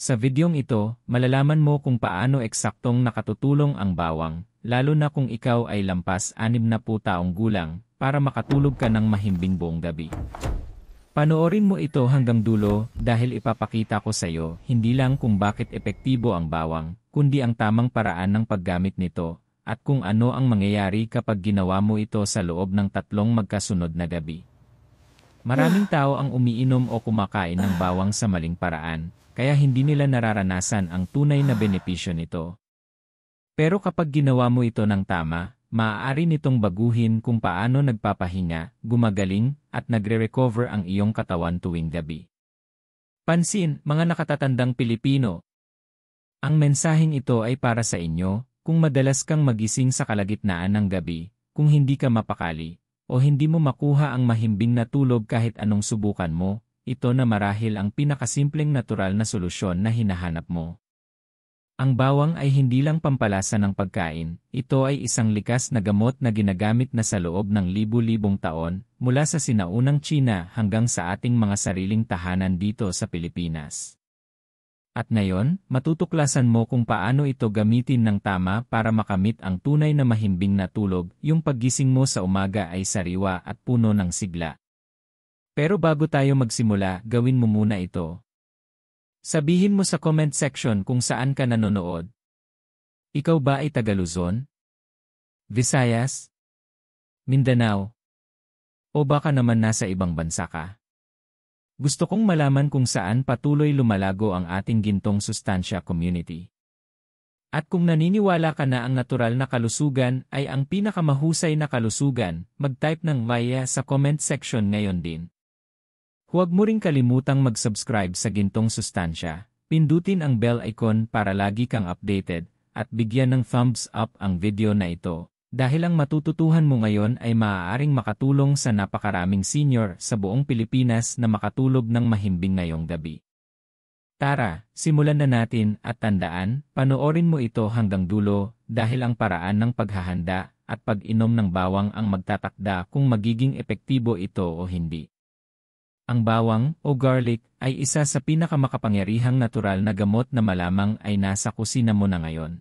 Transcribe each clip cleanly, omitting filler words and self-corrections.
Sa videong ito, malalaman mo kung paano eksaktong nakatutulong ang bawang, lalo na kung ikaw ay lampas 60 taong gulang, para makatulog ka ng mahimbing buong gabi. Panoorin mo ito hanggang dulo dahil ipapakita ko sa iyo hindi lang kung bakit epektibo ang bawang, kundi ang tamang paraan ng paggamit nito, at kung ano ang mangyayari kapag ginawa mo ito sa loob ng 3 magkasunod na gabi. Maraming tao ang umiinom o kumakain ng bawang sa maling paraan, kaya hindi nila nararanasan ang tunay na benepisyo nito. Pero kapag ginawa mo ito ng tama, maaari nitong baguhin kung paano nagpapahinga, gumagaling, at nagre-recover ang iyong katawan tuwing gabi. Pansin, mga nakatatandang Pilipino. Ang mensaheng ito ay para sa inyo, kung madalas kang magising sa kalagitnaan ng gabi, kung hindi ka mapakali, o hindi mo makuha ang mahimbing na tulog kahit anong subukan mo, ito na marahil ang pinakasimpleng natural na solusyon na hinahanap mo. Ang bawang ay hindi lang pampalasa ng pagkain, ito ay isang likas na gamot na ginagamit na sa loob ng libu-libong taon, mula sa sinaunang Tsina hanggang sa ating mga sariling tahanan dito sa Pilipinas. At ngayon, matutuklasan mo kung paano ito gamitin ng tama para makamit ang tunay na mahimbing na tulog, yung paggising mo sa umaga ay sariwa at puno ng sigla. Pero bago tayo magsimula, gawin mo muna ito. Sabihin mo sa comment section kung saan ka nanonood. Ikaw ba ay taga Luzon? Visayas? Mindanao? O baka naman nasa ibang bansa ka? Gusto kong malaman kung saan patuloy lumalago ang ating gintong sustansya community. At kung naniniwala ka na ang natural na kalusugan ay ang pinakamahusay na kalusugan, mag-type ng Maya sa comment section ngayon din. Huwag mo ring kalimutang mag-subscribe sa Gintong Sustansya, pindutin ang bell icon para lagi kang updated, at bigyan ng thumbs up ang video na ito, dahil ang matututuhan mo ngayon ay maaaring makatulong sa napakaraming senior sa buong Pilipinas na makatulog ng mahimbing ngayong gabi. Tara, simulan na natin at tandaan, panoorin mo ito hanggang dulo dahil ang paraan ng paghahanda at pag-inom ng bawang ang magtatakda kung magiging epektibo ito o hindi. Ang bawang o garlic ay isa sa pinakamakapangyarihang natural na gamot na malamang ay nasa kusina mo na ngayon.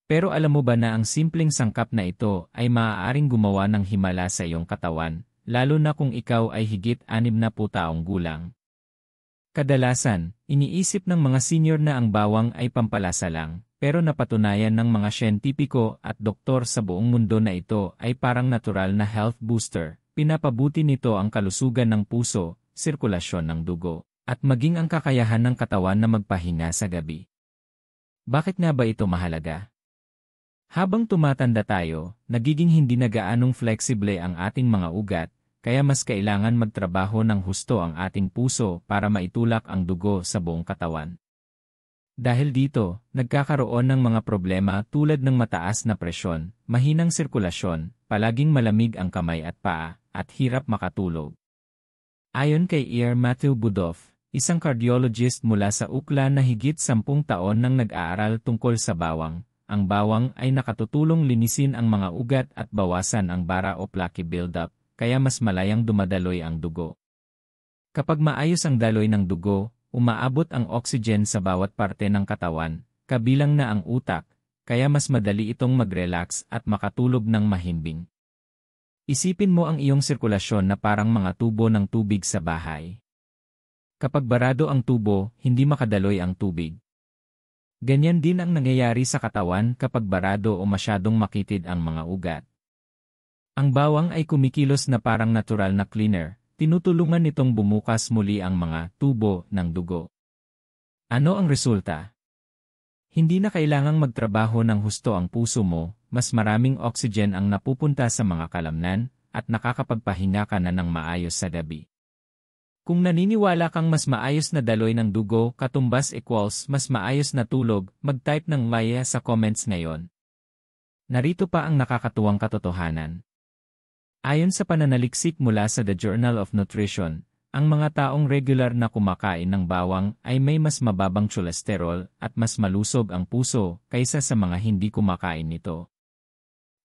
Pero alam mo ba na ang simpleng sangkap na ito ay maaaring gumawa ng himala sa iyong katawan, lalo na kung ikaw ay higit 60 taong gulang? Kadalasan, iniisip ng mga senior na ang bawang ay pampalasa lang, pero napatunayan ng mga siyentipiko at doktor sa buong mundo na ito ay parang natural na health booster. Pinapabuti nito ang kalusugan ng puso, sirkulasyon ng dugo, at maging ang kakayahan ng katawan na magpahinga sa gabi. Bakit nga ba ito mahalaga? Habang tumatanda tayo, nagiging hindi na gaanong flexible ang ating mga ugat, kaya mas kailangan magtrabaho ng husto ang ating puso para maitulak ang dugo sa buong katawan. Dahil dito, nagkakaroon ng mga problema tulad ng mataas na presyon, mahinang sirkulasyon, palaging malamig ang kamay at paa, at hirap makatulog. Ayon kay Ear Matthew Budoff, isang cardiologist mula sa UCLA na higit 10 taon nang nag-aaral tungkol sa bawang, ang bawang ay nakatutulong linisin ang mga ugat at bawasan ang bara o plaque buildup, kaya mas malayang dumadaloy ang dugo. Kapag maayos ang daloy ng dugo, umaabot ang oxygen sa bawat parte ng katawan, kabilang na ang utak, kaya mas madali itong mag-relax at makatulog ng mahimbing. Isipin mo ang iyong sirkulasyon na parang mga tubo ng tubig sa bahay. Kapag barado ang tubo, hindi makadaloy ang tubig. Ganyan din ang nangyayari sa katawan kapag barado o masyadong makitid ang mga ugat. Ang bawang ay kumikilos na parang natural na cleaner, tinutulungan nitong bumukas muli ang mga tubo ng dugo. Ano ang resulta? Hindi na kailangang magtrabaho ng husto ang puso mo, mas maraming oxygen ang napupunta sa mga kalamnan, at nakakapagpahinga ka na ng maayos sa gabi. Kung naniniwala kang mas maayos na daloy ng dugo katumbas equals mas maayos na tulog, mag-type ng Maya sa comments ngayon. Narito pa ang nakakatuwang katotohanan. Ayon sa pananaliksik mula sa The Journal of Nutrition, ang mga taong regular na kumakain ng bawang ay may mas mababang cholesterol at mas malusog ang puso kaysa sa mga hindi kumakain nito.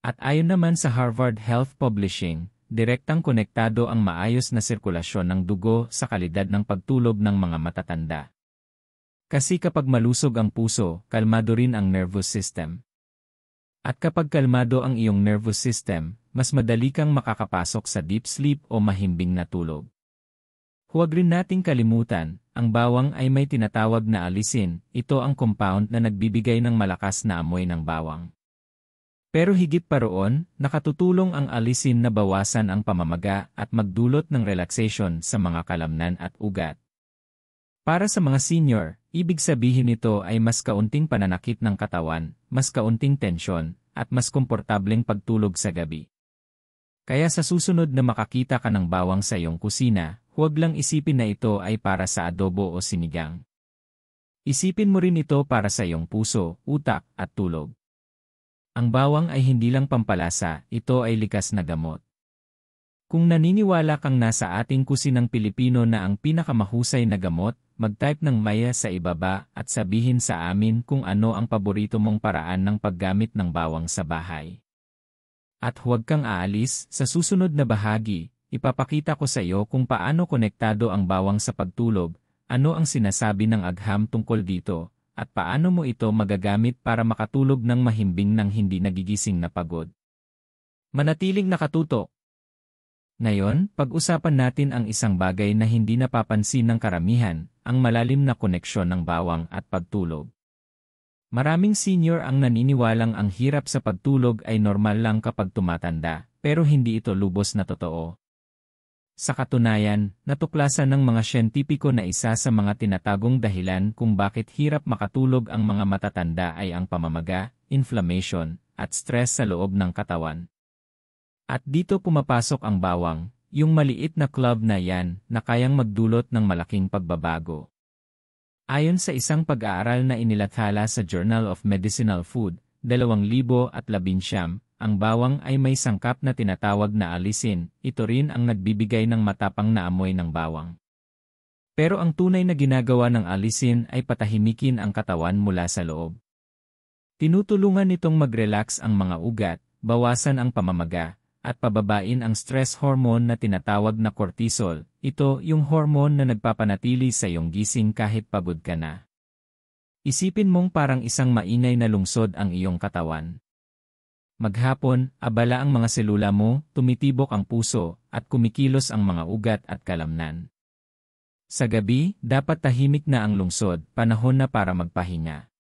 At ayon naman sa Harvard Health Publishing, direktang konektado ang maayos na sirkulasyon ng dugo sa kalidad ng pagtulog ng mga matatanda. Kasi kapag malusog ang puso, kalmado rin ang nervous system. At kapag kalmado ang iyong nervous system, mas madali kang makakapasok sa deep sleep o mahimbing na tulog. Huwag rin nating kalimutan, ang bawang ay may tinatawag na alisin, ito ang compound na nagbibigay ng malakas na amoy ng bawang. Pero higit pa roon, nakatutulong ang alisin na bawasan ang pamamaga at magdulot ng relaxation sa mga kalamnan at ugat. Para sa mga senior, ibig sabihin nito ay mas kaunting pananakit ng katawan, mas kaunting tensyon, at mas komportableng pagtulog sa gabi. Kaya sa susunod na makakita ka ng bawang sa iyong kusina, huwag lang isipin na ito ay para sa adobo o sinigang. Isipin mo rin ito para sa iyong puso, utak, at tulog. Ang bawang ay hindi lang pampalasa, ito ay likas na gamot. Kung naniniwala kang nasa ating kusinang Pilipino na ang pinakamahusay na gamot, mag-type ng Maya sa ibaba at sabihin sa amin kung ano ang paborito mong paraan ng paggamit ng bawang sa bahay. At huwag kang aalis, sa susunod na bahagi, ipapakita ko sa iyo kung paano konektado ang bawang sa pagtulog, ano ang sinasabi ng agham tungkol dito, at paano mo ito magagamit para makatulog ng mahimbing nang hindi nagigising na pagod. Manatiling nakatutok. Ngayon, pag-usapan natin ang isang bagay na hindi napapansin ng karamihan, ang malalim na koneksyon ng bawang at pagtulog. Maraming senior ang naniniwalang ang hirap sa pagtulog ay normal lang kapag tumatanda, pero hindi ito lubos na totoo. Sa katunayan, natuklasan ng mga siyentipiko na isa sa mga tinatagong dahilan kung bakit hirap makatulog ang mga matatanda ay ang pamamaga, inflammation, at stress sa loob ng katawan. At dito pumapasok ang bawang, yung maliit na club na yan na kayang magdulot ng malaking pagbabago. Ayon sa isang pag-aaral na inilathala sa Journal of Medicinal Food, 2019, ang bawang ay may sangkap na tinatawag na alisin, ito rin ang nagbibigay ng matapang na amoy ng bawang. Pero ang tunay na ginagawa ng alisin ay patahimikin ang katawan mula sa loob. Tinutulungan nitong mag-relax ang mga ugat, bawasan ang pamamaga, at pababain ang stress hormone na tinatawag na cortisol, ito yung hormone na nagpapanatili sa iyong gising kahit pagod ka na. Isipin mong parang isang maingay na lungsod ang iyong katawan. Maghapon, abala ang mga selula mo, tumitibok ang puso, at kumikilos ang mga ugat at kalamnan. Sa gabi, dapat tahimik na ang lungsod, panahon na para magpahinga.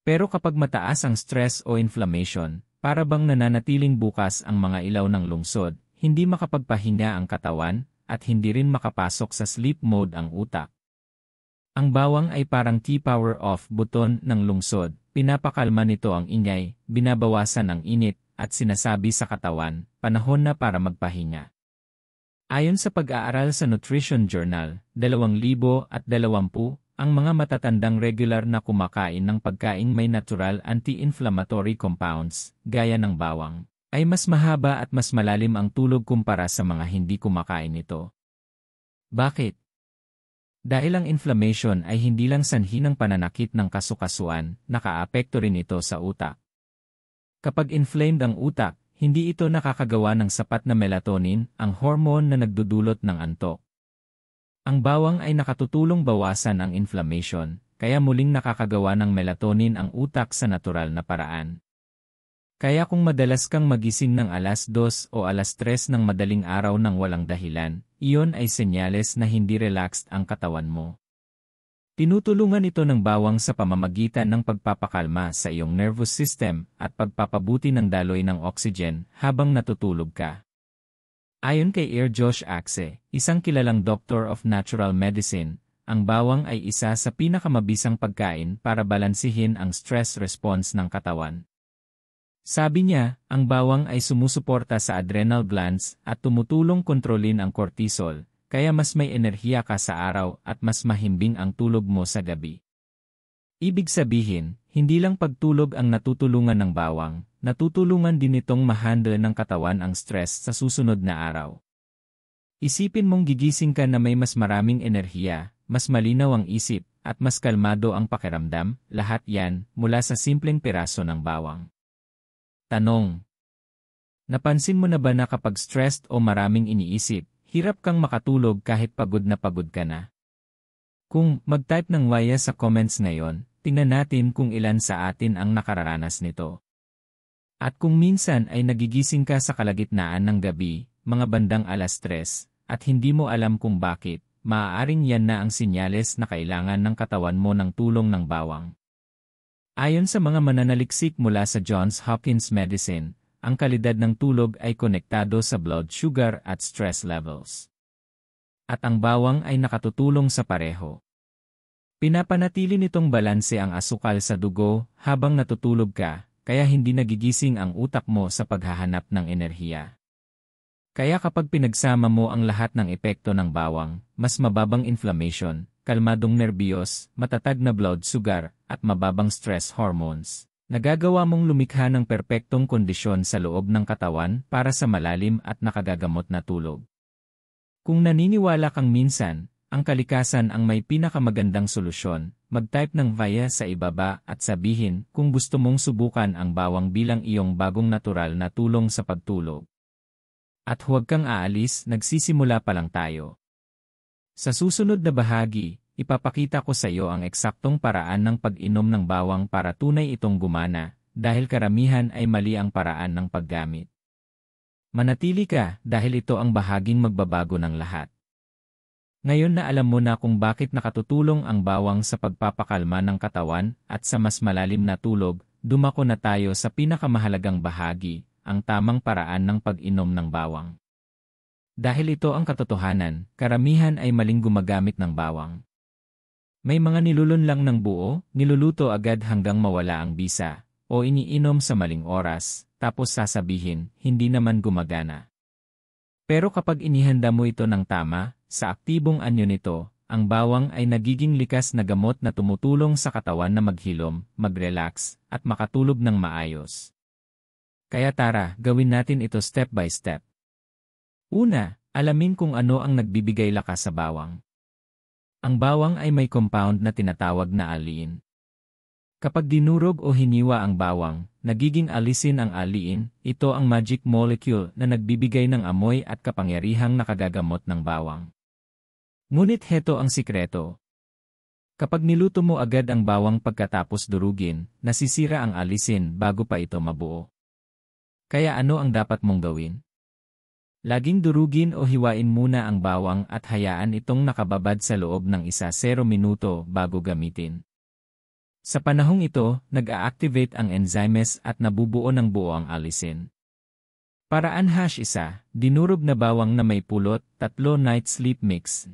Pero kapag mataas ang stress o inflammation, para bang nananatiling bukas ang mga ilaw ng lungsod, hindi makapagpahinga ang katawan, at hindi rin makapasok sa sleep mode ang utak. Ang bawang ay parang key power off button ng lungsod, pinapakalma nito ang ingay, binabawasan ang init, at sinasabi sa katawan, panahon na para magpahinga. Ayon sa pag-aaral sa Nutrition Journal, 2020, ang mga matatandang regular na kumakain ng pagkaing may natural anti-inflammatory compounds, gaya ng bawang, ay mas mahaba at mas malalim ang tulog kumpara sa mga hindi kumakain nito. Bakit? Dahil ang inflammation ay hindi lang sanhi ng pananakit ng kasukasuan, nakaapekto rin ito sa utak. Kapag inflamed ang utak, hindi ito nakakagawa ng sapat na melatonin, ang hormone na nagdudulot ng antok. Ang bawang ay nakatutulong bawasan ang inflammation, kaya muling nakakagawa ng melatonin ang utak sa natural na paraan. Kaya kung madalas kang magising ng alas 2 o alas 3 ng madaling araw ng walang dahilan, iyon ay senyales na hindi relaxed ang katawan mo. Tinutulungan ito ng bawang sa pamamagitan ng pagpapakalma sa iyong nervous system at pagpapabuti ng daloy ng oxygen habang natutulog ka. Ayon kay Josh Axe, isang kilalang Doctor of Natural Medicine, ang bawang ay isa sa pinakamabisang pagkain para balansihin ang stress response ng katawan. Sabi niya, ang bawang ay sumusuporta sa adrenal glands at tumutulong kontrolin ang cortisol, kaya mas may enerhiya ka sa araw at mas mahimbing ang tulog mo sa gabi. Ibig sabihin, hindi lang pagtulog ang natutulungan ng bawang, natutulungan din itong ma-handle ng katawan ang stress sa susunod na araw. Isipin mong gigising ka na may mas maraming enerhiya, mas malinaw ang isip, at mas kalmado ang pakiramdam, lahat yan mula sa simpleng piraso ng bawang. Tanong: napansin mo na ba na kapag stressed o maraming iniisip, hirap kang makatulog kahit pagod ka na? Kung mag-type ng waya sa comments ngayon, tingnan natin kung ilan sa atin ang nakararanas nito. At kung minsan ay nagigising ka sa kalagitnaan ng gabi, mga bandang 3:00, at hindi mo alam kung bakit, maaaring yan na ang sinyales na kailangan ng katawan mo ng tulong ng bawang. Ayon sa mga mananaliksik mula sa Johns Hopkins Medicine, ang kalidad ng tulog ay konektado sa blood sugar at stress levels. At ang bawang ay nakatutulong sa pareho. Pinapanatili nitong balanse ang asukal sa dugo habang natutulog ka, kaya hindi nagigising ang utak mo sa paghahanap ng enerhiya. Kaya kapag pinagsama mo ang lahat ng epekto ng bawang, mas mababang inflammation, kalmadong nerbiyos, matatag na blood sugar, at mababang stress hormones, nagagawa mong lumikha ng perpektong kondisyon sa loob ng katawan para sa malalim at nakagagamot na tulog. Kung naniniwala kang minsan, ang kalikasan ang may pinakamagandang solusyon, mag-type ng via sa ibaba at sabihin kung gusto mong subukan ang bawang bilang iyong bagong natural na tulong sa pagtulog. At huwag kang aalis, nagsisimula pa lang tayo. Sa susunod na bahagi, ipapakita ko sa iyo ang eksaktong paraan ng pag-inom ng bawang para tunay itong gumana, dahil karamihan ay mali ang paraan ng paggamit. Manatili ka dahil ito ang bahaging magbabago ng lahat. Ngayon na alam mo na kung bakit nakatutulong ang bawang sa pagpapakalma ng katawan at sa mas malalim na tulog, dumako na tayo sa pinakamahalagang bahagi, ang tamang paraan ng pag-inom ng bawang. Dahil ito ang katotohanan, karamihan ay maling gumagamit ng bawang. May mga nilulun lang ng buo, niluluto agad hanggang mawala ang bisa, o iniinom sa maling oras, tapos sasabihin, hindi naman gumagana. Pero kapag inihanda mo ito ng tama, sa aktibong anyo nito, ang bawang ay nagiging likas na gamot na tumutulong sa katawan na maghilom, mag-relax, at makatulog ng maayos. Kaya tara, gawin natin ito step by step. Una, alamin kung ano ang nagbibigay lakas sa bawang. Ang bawang ay may compound na tinatawag na aliin. Kapag dinurog o hiniwa ang bawang, nagiging alisin ang aliin, ito ang magic molecule na nagbibigay ng amoy at kapangyarihang nakagagamot ng bawang. Ngunit heto ang sikreto. Kapag niluto mo agad ang bawang pagkatapos durugin, nasisira ang alisin bago pa ito mabuo. Kaya ano ang dapat mong gawin? Laging durugin o hiwain muna ang bawang at hayaan itong nakababad sa loob ng 1-0 minuto bago gamitin. Sa panahong ito, nag-a-activate ang enzymes at nabubuo ng buo ang alisin. Paraan #1, dinurog na bawang na may pulot, 3 night sleep mix.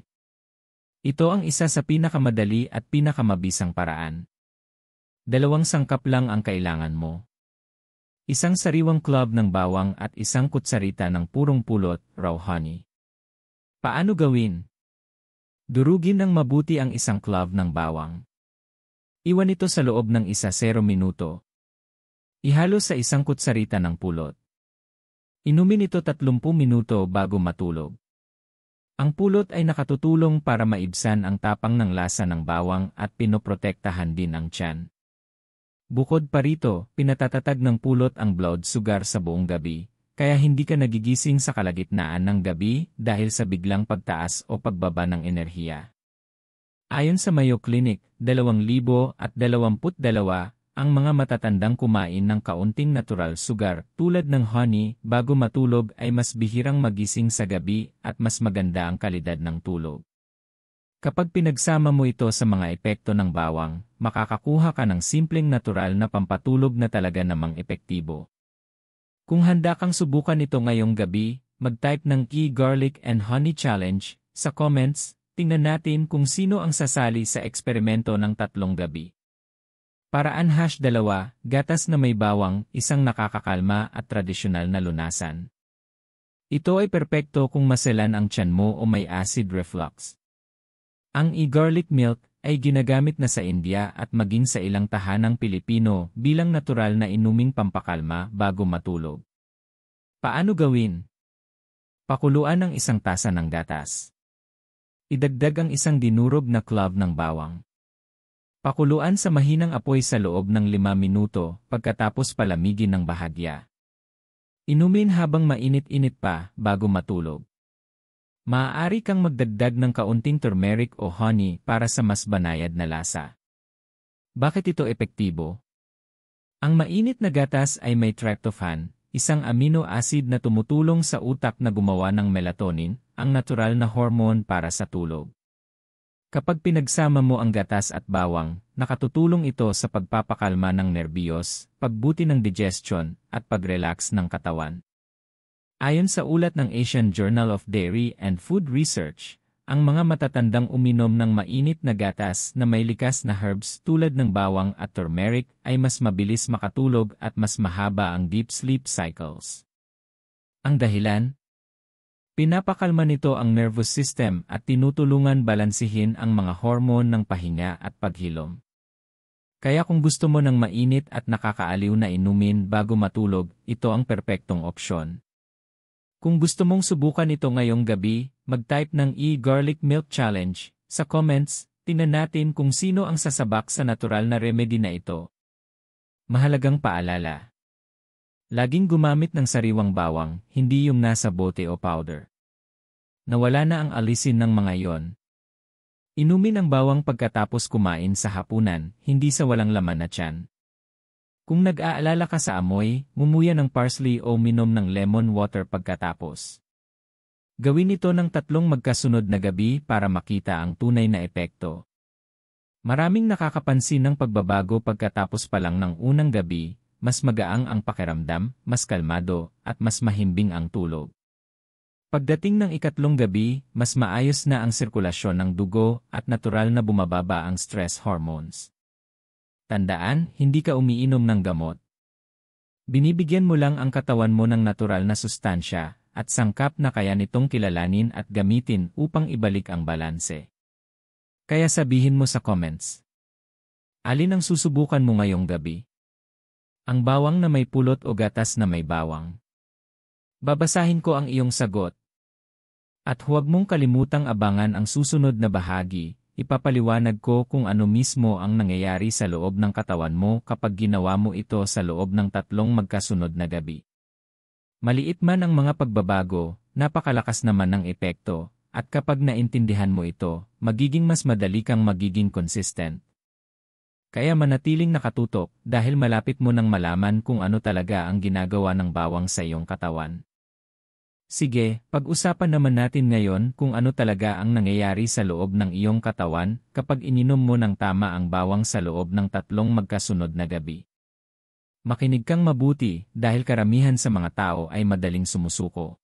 Ito ang isa sa pinakamadali at pinakamabisang paraan. 2 sangkap lang ang kailangan mo. 1 sariwang clove ng bawang at 1 kutsarita ng purong pulot, raw honey. Paano gawin? Durugin ng mabuti ang 1 clove ng bawang. Iwan ito sa loob ng 1-0 minuto. Ihalo sa 1 kutsarita ng pulot. Inumin ito 30 minuto bago matulog. Ang pulot ay nakatutulong para maibsan ang tapang ng lasa ng bawang at pinoprotektahan din ang tiyan. Bukod pa rito, pinatatatag ng pulot ang blood sugar sa buong gabi, kaya hindi ka nagigising sa kalagitnaan ng gabi dahil sa biglang pagtaas o pagbaba ng enerhiya. Ayon sa Mayo Clinic, 2022, ang mga matatandang kumain ng kaunting natural sugar tulad ng honey bago matulog ay mas bihirang magising sa gabi at mas maganda ang kalidad ng tulog. Kapag pinagsama mo ito sa mga epekto ng bawang, makakakuha ka ng simpleng natural na pampatulog na talaga namang epektibo. Kung handa kang subukan ito ngayong gabi, mag-type ng Ghee Garlic and Honey Challenge sa comments. Tingnan natin kung sino ang sasali sa eksperimento ng 3 gabi. Paraan #2, gatas na may bawang, isang nakakakalma at tradisyonal na lunasan. Ito ay perpekto kung maselan ang tiyan mo o may acid reflux. Ang e-garlic milk ay ginagamit na sa India at maging sa ilang tahanang Pilipino bilang natural na inuming pampakalma bago matulog. Paano gawin? Pakuluan ang 1 tasa ng gatas. Idagdag ang 1 dinurog na clove ng bawang. Pakuluan sa mahinang apoy sa loob ng 5 minuto pagkatapos palamigin ng bahagya. Inumin habang mainit-init pa bago matulog. Maaari kang magdagdag ng kaunting turmeric o honey para sa mas banayad na lasa. Bakit ito epektibo? Ang mainit na gatas ay may tryptophan, isang amino acid na tumutulong sa utak na gumawa ng melatonin, ang natural na hormone para sa tulog. Kapag pinagsama mo ang gatas at bawang, nakatutulong ito sa pagpapakalma ng nerbiyos, pagbuti ng digestion, at pag-relax ng katawan. Ayon sa ulat ng Asian Journal of Dairy and Food Research, ang mga matatandang uminom ng mainit na gatas na may likas na herbs tulad ng bawang at turmeric ay mas mabilis makatulog at mas mahaba ang deep sleep cycles. Ang dahilan? Pinapakalma nito ang nervous system at tinutulungan balansihin ang mga hormone ng pahinga at paghilom. Kaya kung gusto mo ng mainit at nakakaaliw na inumin bago matulog, ito ang perpektong opsyon. Kung gusto mong subukan ito ngayong gabi, mag-type ng e-garlic milk challenge. Sa comments, tingnan natin kung sino ang sasabak sa natural na remedy na ito. Mahalagang paalala. Laging gumamit ng sariwang bawang, hindi yung nasa bote o powder. Nawala na ang alisin ng mga iyon. Inumin ang bawang pagkatapos kumain sa hapunan, hindi sa walang laman na tiyan. Kung nag-aalala ka sa amoy, ngumuya ng parsley o minom ng lemon water pagkatapos. Gawin ito ng 3 magkasunod na gabi para makita ang tunay na epekto. Maraming nakakapansin ng pagbabago pagkatapos pa lang ng unang gabi, mas magaang ang pakiramdam, mas kalmado, at mas mahimbing ang tulog. Pagdating ng 3 gabi, mas maayos na ang sirkulasyon ng dugo at natural na bumababa ang stress hormones. Tandaan, hindi ka umiinom ng gamot. Binibigyan mo lang ang katawan mo ng natural na sustansya at sangkap na kaya nitong kilalanin at gamitin upang ibalik ang balanse. Kaya sabihin mo sa comments. Alin ang susubukan mo ngayong gabi? Ang bawang na may pulot o gatas na may bawang? Babasahin ko ang iyong sagot. At huwag mong kalimutang abangan ang susunod na bahagi. Ipapaliwanag ko kung ano mismo ang nangyayari sa loob ng katawan mo kapag ginawa mo ito sa loob ng 3 magkasunod na gabi. Maliit man ang mga pagbabago, napakalakas naman ng epekto, at kapag naintindihan mo ito, magiging mas madali kang magiging consistent. Kaya manatiling nakatutok dahil malapit mo nang malaman kung ano talaga ang ginagawa ng bawang sa iyong katawan. Sige, pag-usapan naman natin ngayon kung ano talaga ang nangyayari sa loob ng iyong katawan kapag ininom mo ng tama ang bawang sa loob ng 3 magkasunod na gabi. Makinig kang mabuti dahil karamihan sa mga tao ay madaling sumusuko.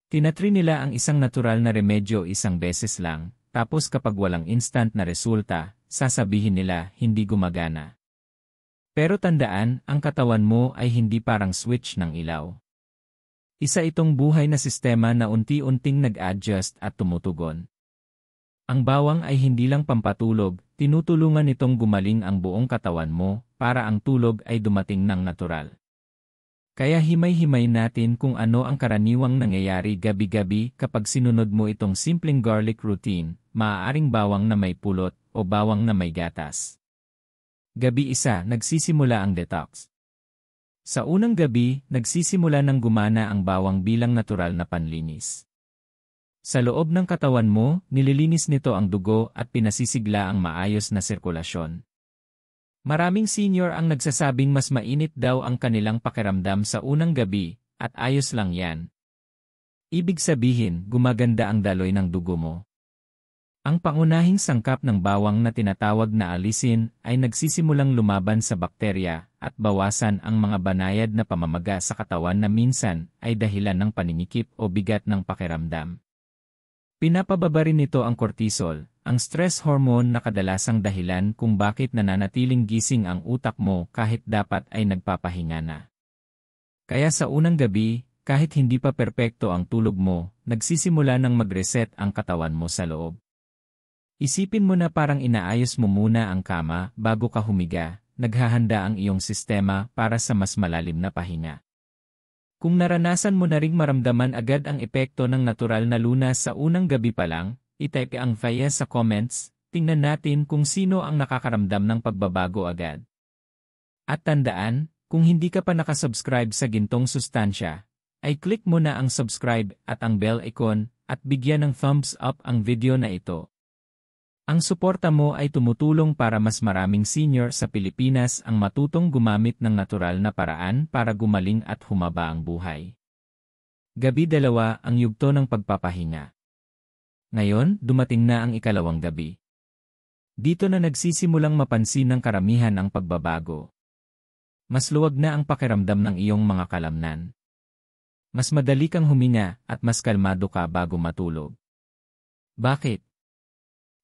Tinatry nila ang isang natural na remedyo 1 beses lang, tapos kapag walang instant na resulta, sasabihin nila hindi gumagana. Pero tandaan, ang katawan mo ay hindi parang switch ng ilaw. Isa itong buhay na sistema na unti-unting nag-adjust at tumutugon. Ang bawang ay hindi lang pampatulog, tinutulungan nitong gumaling ang buong katawan mo para ang tulog ay dumating ng natural. Kaya himay-himay natin kung ano ang karaniwang nangyayari gabi-gabi kapag sinunod mo itong simpleng garlic routine, maaaring bawang na may pulot o bawang na may gatas. Gabi 1, nagsisimula ang detox. Sa unang gabi, nagsisimula ng gumana ang bawang bilang natural na panlinis. Sa loob ng katawan mo, nililinis nito ang dugo at pinasisigla ang maayos na sirkulasyon. Maraming senior ang nagsasabing mas mainit daw ang kanilang pakiramdam sa unang gabi, at ayos lang yan. Ibig sabihin, gumaganda ang daloy ng dugo mo. Ang pangunahing sangkap ng bawang na tinatawag na alisin ay nagsisimulang lumaban sa bakterya at bawasan ang mga banayad na pamamaga sa katawan na minsan ay dahilan ng paninikip o bigat ng pakiramdam. Pinapababa rin nito ang cortisol, ang stress hormone na kadalasang dahilan kung bakit nananatiling gising ang utak mo kahit dapat ay nagpapahinga na. Kaya sa unang gabi, kahit hindi pa perpekto ang tulog mo, nagsisimula ng mag-reset ang katawan mo sa loob. Isipin mo na parang inaayos mo muna ang kama bago ka humiga, naghahanda ang iyong sistema para sa mas malalim na pahinga. Kung naranasan mo na ring maramdaman agad ang epekto ng natural na lunas sa unang gabi pa lang, i-type ang via sa comments, tingnan natin kung sino ang nakakaramdam ng pagbabago agad. At tandaan, kung hindi ka pa nakasubscribe sa gintong sustansya, ay click mo na ang subscribe at ang bell icon at bigyan ng thumbs up ang video na ito. Ang suporta mo ay tumutulong para mas maraming senior sa Pilipinas ang matutong gumamit ng natural na paraan para gumaling at humaba ang buhay. Gabi 2 ang yugto ng pagpapahinga. Ngayon, dumating na ang ikalawang gabi. Dito na nagsisimulang mapansin ng karamihan ang pagbabago. Mas luwag na ang pakiramdam ng iyong mga kalamnan. Mas madali kang huminga at mas kalmado ka bago matulog. Bakit?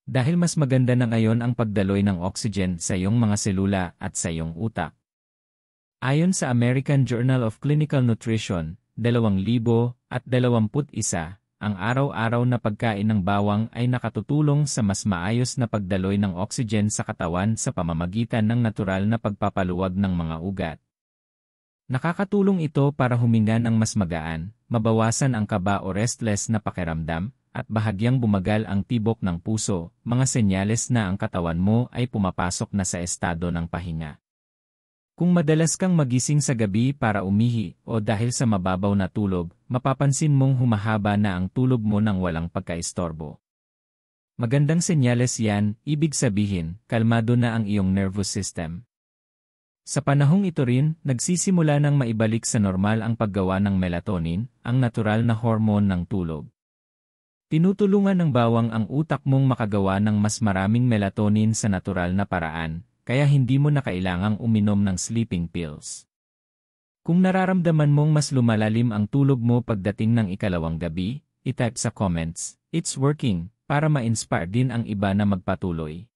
Dahil mas maganda na ngayon ang pagdaloy ng oxygen sa iyong mga selula at sa iyong utak. Ayon sa American Journal of Clinical Nutrition, 2021, ang araw-araw na pagkain ng bawang ay nakatutulong sa mas maayos na pagdaloy ng oxygen sa katawan sa pamamagitan ng natural na pagpapaluwag ng mga ugat. Nakakatulong ito para huminga ng mas magaan, mabawasan ang kaba o restless na pakiramdam, at bahagyang bumagal ang tibok ng puso, mga senyales na ang katawan mo ay pumapasok na sa estado ng pahinga. Kung madalas kang magising sa gabi para umihi o dahil sa mababaw na tulog, mapapansin mong humahaba na ang tulog mo nang walang pagkaistorbo. Magandang senyales yan, ibig sabihin, kalmado na ang iyong nervous system. Sa panahong ito rin, nagsisimula nang maibalik sa normal ang paggawa ng melatonin, ang natural na hormone ng tulog. Tinutulungan ng bawang ang utak mong makagawa ng mas maraming melatonin sa natural na paraan, kaya hindi mo na kailangang uminom ng sleeping pills. Kung nararamdaman mong mas lumalalim ang tulog mo pagdating ng ikalawang gabi, i-type sa comments, "It's working," para ma-inspire din ang iba na magpatuloy.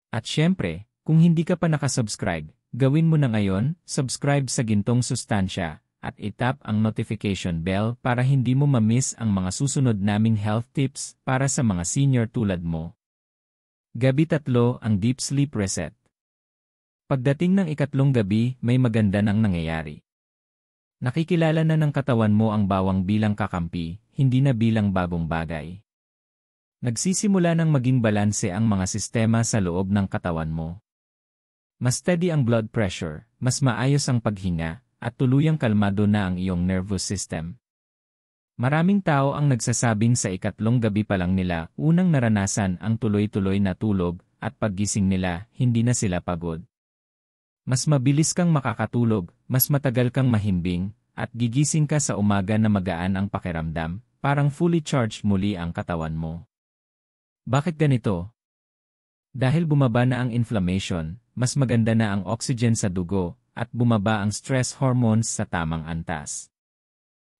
At syempre, kung hindi ka pa nakasubscribe, gawin mo na ngayon, subscribe sa Gintong Sustansya, at itap ang notification bell para hindi mo ma-miss ang mga susunod naming health tips para sa mga senior tulad mo. Gabi 3 ang Deep Sleep Reset. Pagdating ng ikatlong gabi, may maganda nang nangyayari. Nakikilala na ng katawan mo ang bawang bilang kakampi, hindi na bilang bagong bagay. Nagsisimula ng maging balanse ang mga sistema sa loob ng katawan mo. Mas steady ang blood pressure, mas maayos ang paghinga, at tuluyang kalmado na ang iyong nervous system. Maraming tao ang nagsasabing sa ikatlong gabi pa lang nila unang naranasan ang tuloy-tuloy na tulog at paggising nila hindi na sila pagod. Mas mabilis kang makakatulog, mas matagal kang mahimbing, at gigising ka sa umaga na magaan ang pakiramdam, parang fully charged muli ang katawan mo. Bakit ganito? Dahil bumaba na ang inflammation, mas maganda na ang oxygen sa dugo, at bumaba ang stress hormones sa tamang antas.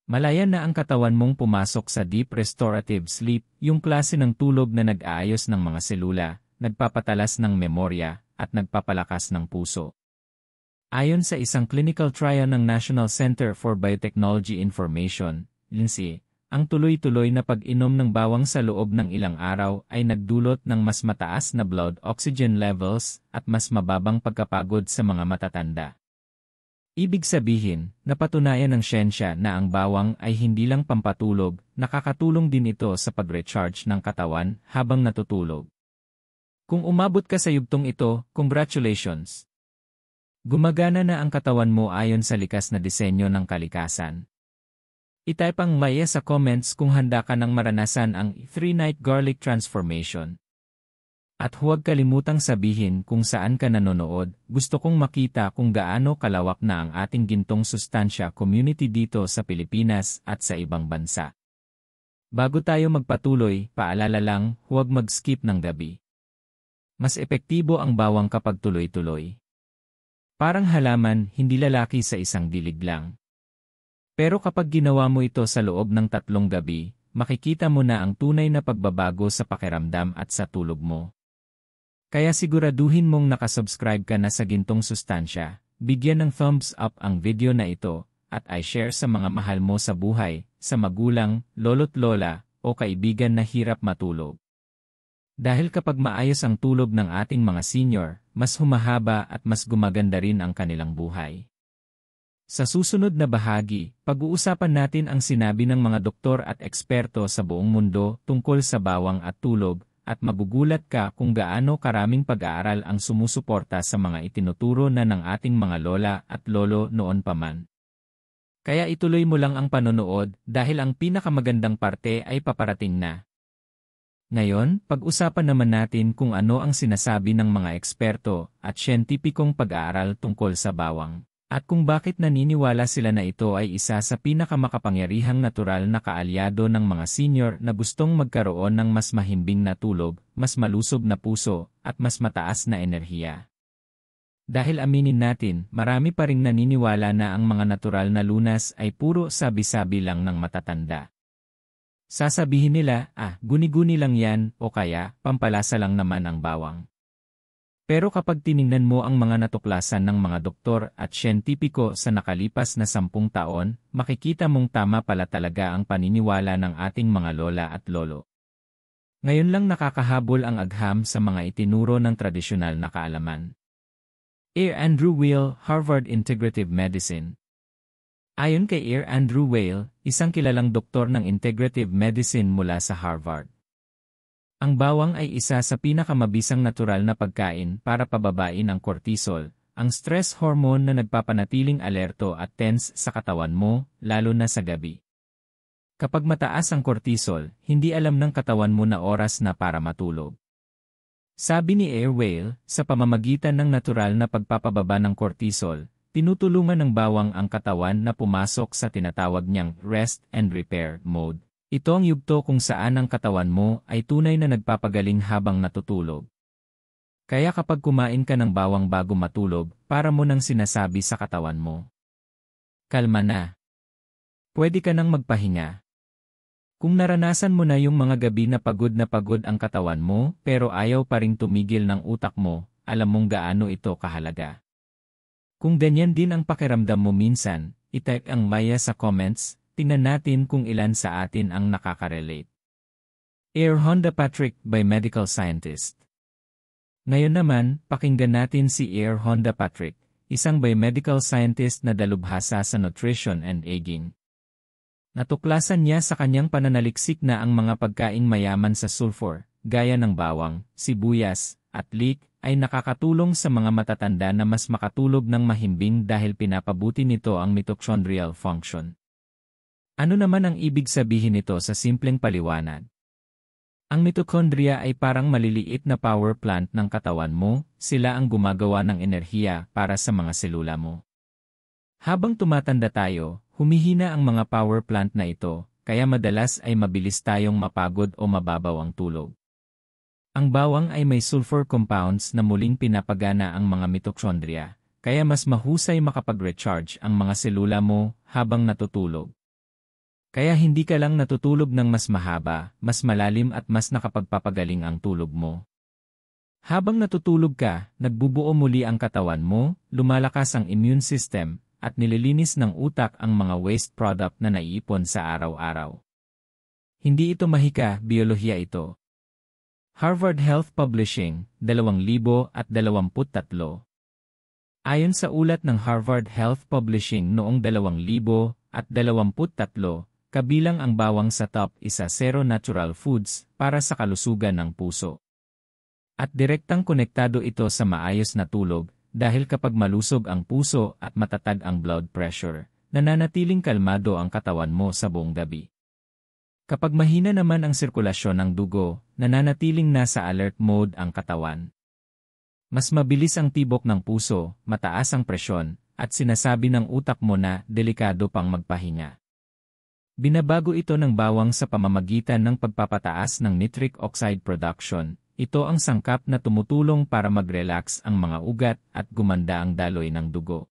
Malaya na ang katawan mong pumasok sa deep restorative sleep, yung klase ng tulog na nag-aayos ng mga selula, nagpapatalas ng memorya, at nagpapalakas ng puso. Ayon sa isang clinical trial ng National Center for Biotechnology Information, NCI, ang tuloy-tuloy na pag-inom ng bawang sa loob ng ilang araw ay nagdulot ng mas mataas na blood oxygen levels at mas mababang pagkapagod sa mga matatanda. Ibig sabihin, napatunayan ng siyensya na ang bawang ay hindi lang pampatulog, nakakatulong din ito sa pag-recharge ng katawan habang natutulog. Kung umabot ka sa yugtong ito, congratulations! Gumagana na ang katawan mo ayon sa likas na disenyo ng kalikasan. I-type ang maya sa comments kung handa ka nang maranasan ang 3-night garlic transformation. At huwag kalimutang sabihin kung saan ka nanonood, gusto kong makita kung gaano kalawak na ang ating Gintong Sustansya community dito sa Pilipinas at sa ibang bansa. Bago tayo magpatuloy, paalala lang, huwag mag-skip ng gabi. Mas epektibo ang bawang kapag tuloy-tuloy. Parang halaman, hindi lalaki sa isang dilig lang. Pero kapag ginawa mo ito sa loob ng 3 gabi, makikita mo na ang tunay na pagbabago sa pakiramdam at sa tulog mo. Kaya siguraduhin mong nakasubscribe ka na sa Gintong Sustansya, bigyan ng thumbs up ang video na ito, at i-share sa mga mahal mo sa buhay, sa magulang, lolo't lola, o kaibigan na hirap matulog. Dahil kapag maayos ang tulog ng ating mga senior, mas humahaba at mas gumaganda rin ang kanilang buhay. Sa susunod na bahagi, pag-uusapan natin ang sinabi ng mga doktor at eksperto sa buong mundo tungkol sa bawang at tulog, at magugulat ka kung gaano karaming pag-aaral ang sumusuporta sa mga itinuturo na ng ating mga lola at lolo noon pa man. Kaya ituloy mo lang ang panonood dahil ang pinakamagandang parte ay paparating na. Ngayon, pag-usapan naman natin kung ano ang sinasabi ng mga eksperto at siyentipikong pag-aaral tungkol sa bawang, at kung bakit naniniwala sila na ito ay isa sa pinakamakapangyarihang natural na kaalyado ng mga senior na gustong magkaroon ng mas mahimbing na tulog, mas malusog na puso, at mas mataas na enerhiya. Dahil aminin natin, marami pa ring naniniwala na ang mga natural na lunas ay puro sabi-sabi lang ng matatanda. Sasabihin nila, guni-guni lang yan o kaya, pampalasa lang naman ang bawang. Pero kapag tiningnan mo ang mga natuklasan ng mga doktor at siyentipiko sa nakalipas na 10 taon, makikita mong tama pala talaga ang paniniwala ng ating mga lola at lolo. Ngayon lang nakakahabol ang agham sa mga itinuro ng tradisyonal na kaalaman. Andrew Weil, Harvard Integrative Medicine. Ayon kay Andrew Weil, isang kilalang doktor ng integrative medicine mula sa Harvard. Ang bawang ay isa sa pinakamabisang natural na pagkain para pababain ang cortisol, ang stress hormone na nagpapanatiling alerto at tense sa katawan mo, lalo na sa gabi. Kapag mataas ang cortisol, hindi alam ng katawan mo na oras na para matulog. Sabi ni Weil, sa pamamagitan ng natural na pagpapababa ng cortisol, tinutulungan ng bawang ang katawan na pumasok sa tinatawag niyang rest and repair mode. Ito ang yugto kung saan ang katawan mo ay tunay na nagpapagaling habang natutulog. Kaya kapag kumain ka ng bawang bago matulog, para mo nang sinasabi sa katawan mo, kalma na. Pwede ka nang magpahinga. Kung naranasan mo na yung mga gabi na pagod ang katawan mo pero ayaw pa ring tumigil ng utak mo, alam mong gaano ito kahalaga. Kung ganyan din ang pakiramdam mo minsan, i-type ang Maya sa comments, tingnan natin kung ilan sa atin ang nakaka-relate. Honda Patrick by Medical Scientist. Ngayon naman, pakinggan natin si Honda Patrick, isang biomedical scientist na dalubhasa sa nutrition and aging. Natuklasan niya sa kanyang pananaliksik na ang mga pagkaing mayaman sa sulfur, gaya ng bawang, sibuyas, at leek, ay nakakatulong sa mga matatanda na mas makatulog ng mahimbing dahil pinapabuti nito ang mitochondrial function. Ano naman ang ibig sabihin nito sa simpleng paliwanag? Ang mitochondria ay parang maliliit na power plant ng katawan mo, sila ang gumagawa ng enerhiya para sa mga selula mo. Habang tumatanda tayo, humihina ang mga power plant na ito, kaya madalas ay mabilis tayong mapagod o mababaw ang tulog. Ang bawang ay may sulfur compounds na muling pinapagana ang mga mitochondria, kaya mas mahusay makapag-recharge ang mga selula mo habang natutulog. Kaya hindi ka lang natutulog ng mas mahaba, mas malalim at mas nakapagpapagaling ang tulog mo. Habang natutulog ka, nagbubuo muli ang katawan mo, lumalakas ang immune system, at nililinis ng utak ang mga waste product na naiipon sa araw-araw. Hindi ito mahika, biyolohiya ito. Harvard Health Publishing, 2023. Ayon sa ulat ng Harvard Health Publishing noong 2023, kabilang ang bawang sa top 10 natural foods para sa kalusugan ng puso. At direktang konektado ito sa maayos na tulog, dahil kapag malusog ang puso at matatag ang blood pressure, nananatiling kalmado ang katawan mo sa buong gabi. Kapag mahina naman ang sirkulasyon ng dugo, nananatiling nasa alert mode ang katawan. Mas mabilis ang tibok ng puso, mataas ang presyon, at sinasabi ng utak mo na delikado pang magpahinga. Binabago ito ng bawang sa pamamagitan ng pagpapataas ng nitric oxide production. Ito ang sangkap na tumutulong para mag-relax ang mga ugat at gumanda ang daloy ng dugo.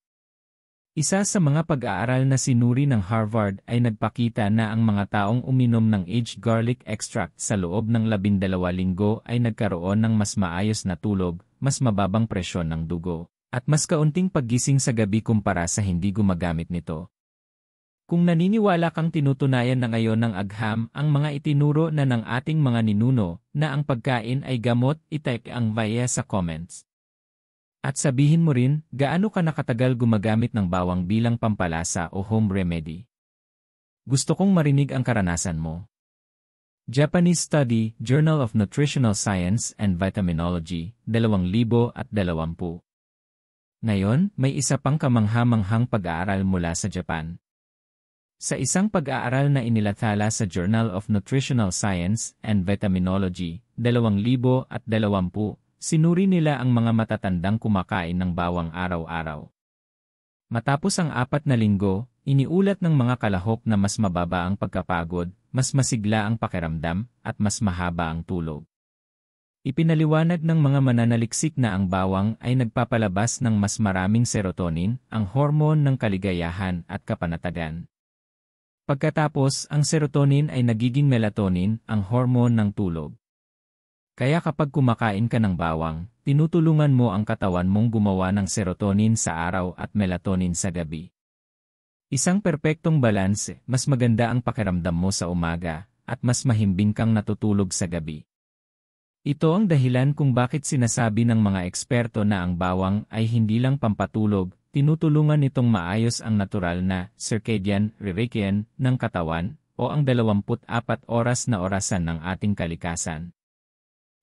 Isa sa mga pag-aaral na sinuri ng Harvard ay nagpakita na ang mga taong uminom ng aged garlic extract sa loob ng 12 linggo ay nagkaroon ng mas maayos na tulog, mas mababang presyon ng dugo, at mas kaunting paggising sa gabi kumpara sa hindi gumagamit nito. Kung naniniwala kang tinutunayan na ngayon ng agham ang mga itinuro na ng ating mga ninuno na ang pagkain ay gamot, i-type ang Maya sa comments. At sabihin mo rin, gaano ka nakatagal gumagamit ng bawang bilang pampalasa o home remedy. Gusto kong marinig ang karanasan mo. Japanese Study, Journal of Nutritional Science and Vitaminology, 2020. Ngayon, may isa pang kamangha-manghang pag-aaral mula sa Japan. Sa isang pag-aaral na inilathala sa Journal of Nutritional Science and Vitaminology, 2020, sinuri nila ang mga matatandang kumakain ng bawang araw-araw. Matapos ang 4 na linggo, iniulat ng mga kalahok na mas mababa ang pagkapagod, mas masigla ang pakiramdam, at mas mahaba ang tulog. Ipinaliwanag ng mga mananaliksik na ang bawang ay nagpapalabas ng mas maraming serotonin, ang hormone ng kaligayahan at kapanatagan. Pagkatapos, ang serotonin ay nagiging melatonin, ang hormone ng tulog. Kaya kapag kumakain ka ng bawang, tinutulungan mo ang katawan mong gumawa ng serotonin sa araw at melatonin sa gabi. Isang perpektong balanse, mas maganda ang pakiramdam mo sa umaga, at mas mahimbing kang natutulog sa gabi. Ito ang dahilan kung bakit sinasabi ng mga eksperto na ang bawang ay hindi lang pampatulog, tinutulungan nitong maayos ang natural na circadian rhythm ng katawan o ang 24 oras na orasan ng ating kalikasan.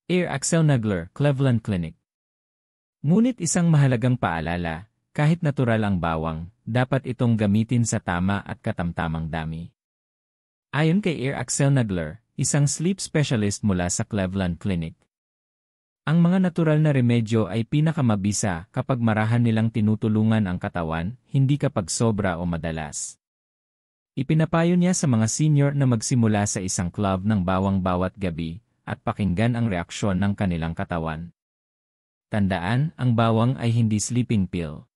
Axel Nagler, Cleveland Clinic. Ngunit isang mahalagang paalala, kahit natural ang bawang, dapat itong gamitin sa tama at katamtamang dami. Ayon kay Axel Nagler, isang sleep specialist mula sa Cleveland Clinic, ang mga natural na remedyo ay pinakamabisa kapag marahan nilang tinutulungan ang katawan, hindi kapag sobra o madalas. Ipinapayo niya sa mga senior na magsimula sa isang club ng bawang bawat gabi at pakinggan ang reaksyon ng kanilang katawan. Tandaan, ang bawang ay hindi sleeping pill.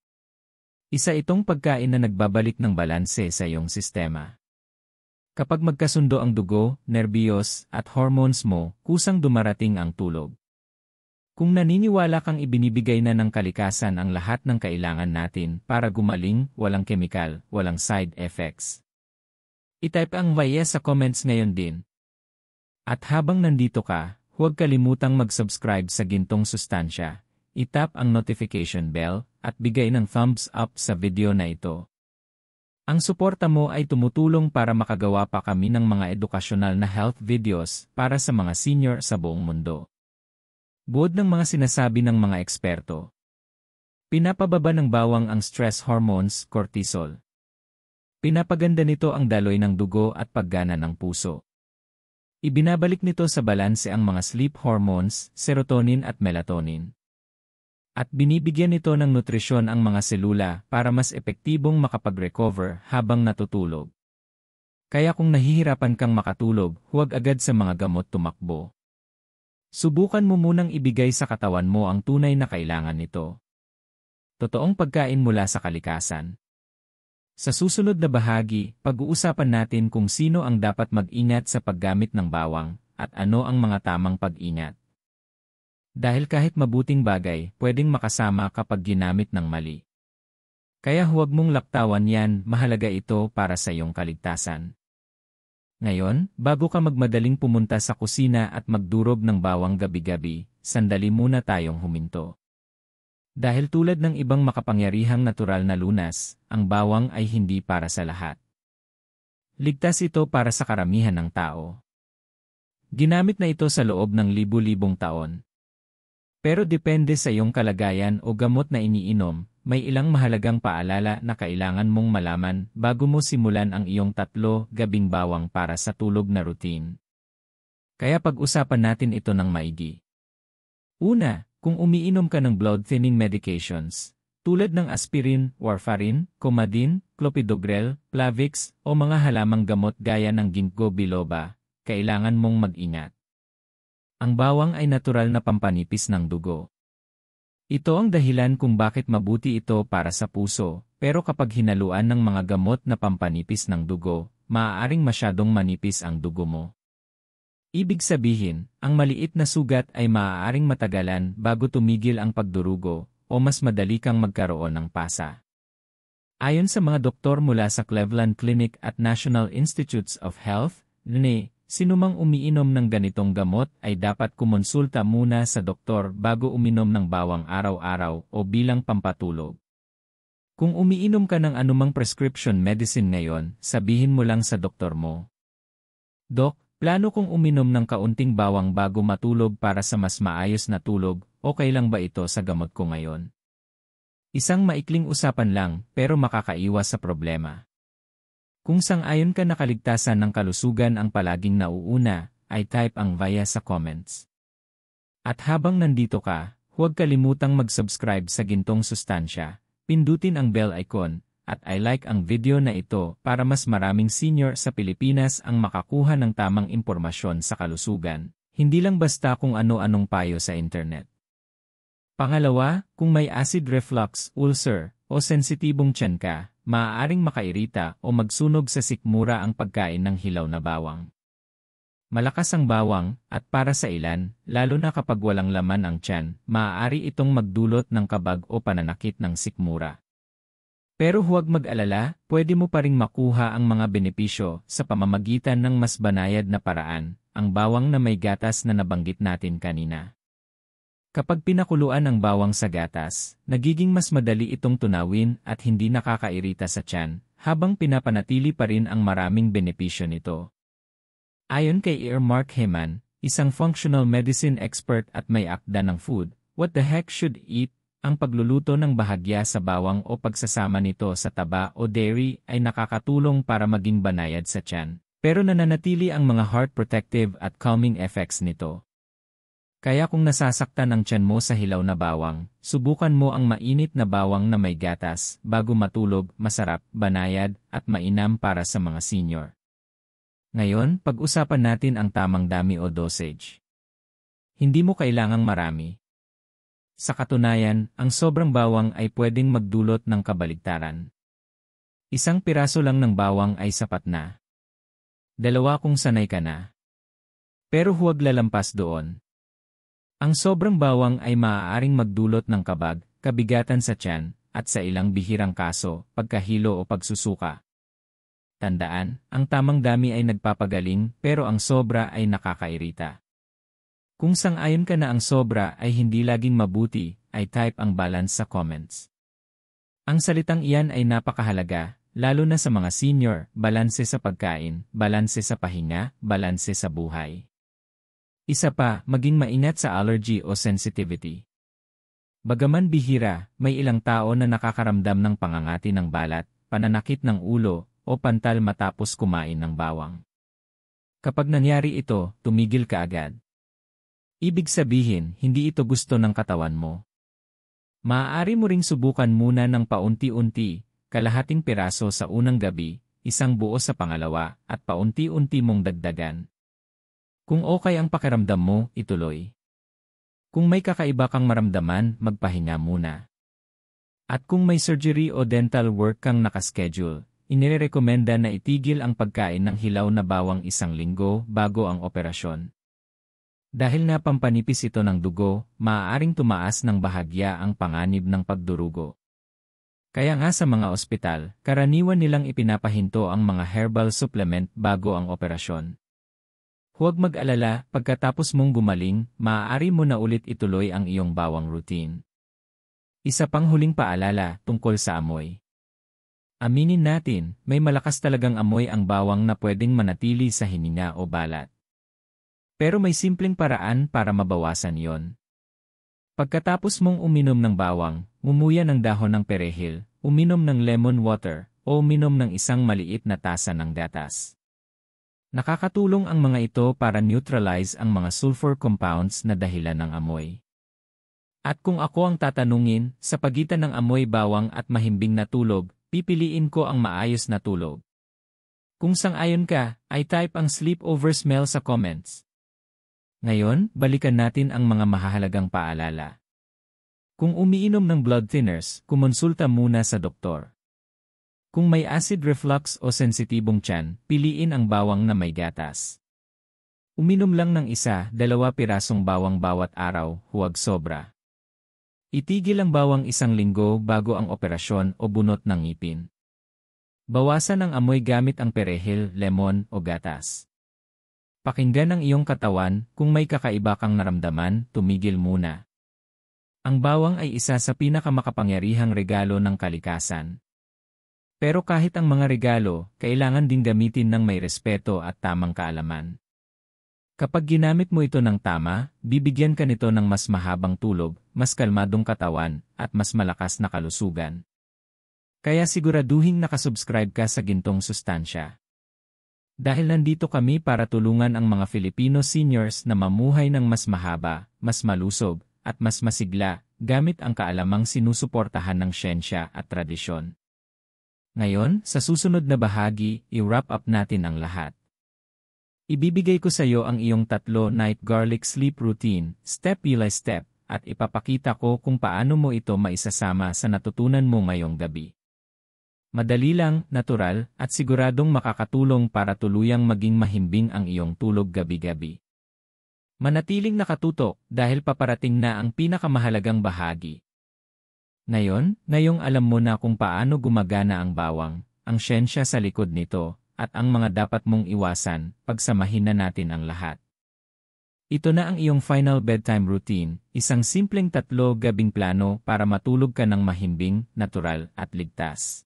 Isa itong pagkain na nagbabalik ng balanse sa iyong sistema. Kapag magkasundo ang dugo, nerbiyos, at hormones mo, kusang dumarating ang tulog. Kung naniniwala kang ibinibigay na ng kalikasan ang lahat ng kailangan natin para gumaling, walang kemikal, walang side effects. I-type ang via sa comments ngayon din. At habang nandito ka, huwag kalimutang mag-subscribe sa Gintong Sustansya, i-tap ang notification bell, at bigay ng thumbs up sa video na ito. Ang suporta mo ay tumutulong para makagawa pa kami ng mga edukasyonal na health videos para sa mga senior sa buong mundo. Buod ng mga sinasabi ng mga eksperto. Pinapababa ng bawang ang stress hormones, cortisol. Pinapaganda nito ang daloy ng dugo at paggana ng puso. Ibinabalik nito sa balanse ang mga sleep hormones, serotonin at melatonin. At binibigyan nito ng nutrisyon ang mga selula para mas epektibong makapag-recover habang natutulog. Kaya kung nahihirapan kang makatulog, huwag agad sa mga gamot tumakbo. Subukan mo munang ibigay sa katawan mo ang tunay na kailangan nito. Totoong pagkain mula sa kalikasan. Sa susunod na bahagi, pag-uusapan natin kung sino ang dapat mag-ingat sa paggamit ng bawang, at ano ang mga tamang pag-ingat. Dahil kahit mabuting bagay, pwedeng makasama kapag ginamit ng mali. Kaya huwag mong laktawan yan, mahalaga ito para sa iyong kaligtasan. Ngayon, bago ka magmadaling pumunta sa kusina at magdurog ng bawang gabi-gabi, sandali muna tayong huminto. Dahil tulad ng ibang makapangyarihang natural na lunas, ang bawang ay hindi para sa lahat. Ligtas ito para sa karamihan ng tao. Ginamit na ito sa loob ng libu-libong taon. Pero depende sa iyong kalagayan o gamot na iniinom, may ilang mahalagang paalala na kailangan mong malaman bago mo simulan ang iyong 3 gabing bawang para sa tulog na routine. Kaya pag-usapan natin ito ng maigi. Una, kung umiinom ka ng blood-thinning medications, tulad ng aspirin, warfarin, Coumadin, clopidogrel, Plavix, o mga halamang gamot gaya ng ginkgo biloba, kailangan mong mag-ingat. Ang bawang ay natural na pampanipis ng dugo. Ito ang dahilan kung bakit mabuti ito para sa puso, pero kapag hinaluan ng mga gamot na pampanipis ng dugo, maaaring masyadong manipis ang dugo mo. Ibig sabihin, ang maliit na sugat ay maaaring matagalan bago tumigil ang pagdurugo, o mas madali kang magkaroon ng pasa. Ayon sa mga doktor mula sa Cleveland Clinic at National Institutes of Health, NIH, sinumang umiinom ng ganitong gamot ay dapat kumonsulta muna sa doktor bago uminom ng bawang araw-araw o bilang pampatulog. Kung umiinom ka ng anumang prescription medicine ngayon, sabihin mo lang sa doktor mo. Dok, plano kong uminom ng kaunting bawang bago matulog para sa mas maayos na tulog, okay lang ba ito sa gamot ko ngayon? Isang maikling usapan lang pero makakaiwas sa problema. Kung sang-ayon ka na kaligtasan ng kalusugan ang palaging nauuna, ay type ang via sa comments. At habang nandito ka, huwag kalimutang mag-subscribe sa Gintong Sustansya, pindutin ang bell icon, at i-like ang video na ito para mas maraming senior sa Pilipinas ang makakuha ng tamang impormasyon sa kalusugan, hindi lang basta kung ano-anong payo sa internet. Pangalawa, kung may acid reflux, ulcer, o sensitibong tiyan ka, maaaring makairita o magsunog sa sikmura ang pagkain ng hilaw na bawang. Malakas ang bawang, at para sa ilan, lalo na kapag walang laman ang tiyan, maaari itong magdulot ng kabag o pananakit ng sikmura. Pero huwag mag-alala, pwede mo pa ring makuha ang mga benepisyo sa pamamagitan ng mas banayad na paraan, ang bawang na may gatas na nabanggit natin kanina. Kapag pinakuluan ang bawang sa gatas, nagiging mas madali itong tunawin at hindi nakakairita sa tiyan, habang pinapanatili pa rin ang maraming benepisyo nito. Ayon kay Mark Heman, isang functional medicine expert at may akda ng food, What the Heck Should Eat, ang pagluluto ng bahagya sa bawang o pagsasama nito sa taba o dairy ay nakakatulong para maging banayad sa tiyan, pero nananatili ang mga heart protective at calming effects nito. Kaya kung nasasaktan ang tiyan mo sa hilaw na bawang, subukan mo ang mainit na bawang na may gatas, bago matulog, masarap, banayad, at mainam para sa mga senior. Ngayon, pag-usapan natin ang tamang dami o dosage. Hindi mo kailangang marami. Sa katunayan, ang sobrang bawang ay pwedeng magdulot ng kabaligtaran. Isang piraso lang ng bawang ay sapat na. 2 kung sanay ka na. Pero huwag lalampas doon. Ang sobrang bawang ay maaaring magdulot ng kabag, kabigatan sa tiyan, at sa ilang bihirang kaso, pagkahilo o pagsusuka. Tandaan, ang tamang dami ay nagpapagaling pero ang sobra ay nakakairita. Kung sang-ayon ka na ang sobra ay hindi laging mabuti, ay type ang balance sa comments. Ang salitang iyan ay napakahalaga, lalo na sa mga senior, balanse sa pagkain, balanse sa pahinga, balanse sa buhay. Isa pa, maging maingat sa allergy o sensitivity. Bagaman bihira, may ilang tao na nakakaramdam ng pangangati ng balat, pananakit ng ulo, o pantal matapos kumain ng bawang. Kapag nangyari ito, tumigil ka agad. Ibig sabihin, hindi ito gusto ng katawan mo. Maaari mo ring subukan muna ng paunti-unti, kalahating piraso sa unang gabi, isang buo sa pangalawa, at paunti-unti mong dagdagan. Kung okay ang pakiramdam mo, ituloy. Kung may kakaiba kang maramdaman, magpahinga muna. At kung may surgery o dental work kang nakaschedule, inirekomenda na itigil ang pagkain ng hilaw na bawang 1 linggo bago ang operasyon. Dahil napampanipis ito ng dugo, maaaring tumaas ng bahagya ang panganib ng pagdurugo. Kaya nga sa mga ospital, karaniwan nilang ipinapahinto ang mga herbal supplement bago ang operasyon. Huwag mag-alala, pagkatapos mong gumaling, maaari mo na ulit ituloy ang iyong bawang routine. Isa pang huling paalala tungkol sa amoy. Aminin natin, may malakas talagang amoy ang bawang na pwedeng manatili sa hininga o balat. Pero may simpleng paraan para mabawasan yon. Pagkatapos mong uminom ng bawang, ngumuya ng dahon ng perehil, uminom ng lemon water, o uminom ng isang maliit na tasa ng gatas. Nakakatulong ang mga ito para neutralize ang mga sulfur compounds na dahilan ng amoy. At kung ako ang tatanungin, sa pagitan ng amoy bawang at mahimbing na tulog, pipiliin ko ang maayos na tulog. Kung sang-ayon ka, ay type ang sleepover smell sa comments. Ngayon, balikan natin ang mga mahahalagang paalala. Kung umiinom ng blood thinners, kumonsulta muna sa doktor. Kung may acid reflux o sensitibong tiyan, piliin ang bawang na may gatas. Uminom lang ng 1-2 pirasong bawang bawat araw, huwag sobra. Itigil ang bawang 1 linggo bago ang operasyon o bunot ng ngipin. Bawasan ang amoy gamit ang perehil, lemon o gatas. Pakinggan ang iyong katawan, kung may kakaiba kang naramdaman, tumigil muna. Ang bawang ay isa sa pinakamakapangyarihang regalo ng kalikasan. Pero kahit ang mga regalo, kailangan din gamitin ng may respeto at tamang kaalaman. Kapag ginamit mo ito ng tama, bibigyan ka nito ng mas mahabang tulog, mas kalmadong katawan, at mas malakas na kalusugan. Kaya siguraduhing nakasubscribe ka sa gintong sustansya. Dahil nandito kami para tulungan ang mga Filipino seniors na mamuhay ng mas mahaba, mas malusog, at mas masigla, gamit ang kaalamang sinusuportahan ng siyensya at tradisyon. Ngayon, sa susunod na bahagi, i-wrap up natin ang lahat. Ibibigay ko sa iyo ang iyong 3 night garlic sleep routine, step by step, at ipapakita ko kung paano mo ito maisasama sa natutunan mo ngayong gabi. Madali lang, natural, at siguradong makakatulong para tuluyang maging mahimbing ang iyong tulog gabi-gabi. Manatiling nakatutok dahil paparating na ang pinakamahalagang bahagi. Ngayon, ngayong alam mo na kung paano gumagana ang bawang, ang siyensya sa likod nito, at ang mga dapat mong iwasan, pagsamahin na natin ang lahat. Ito na ang iyong final bedtime routine, isang simpleng 3 gabing plano para matulog ka ng mahimbing, natural, at ligtas.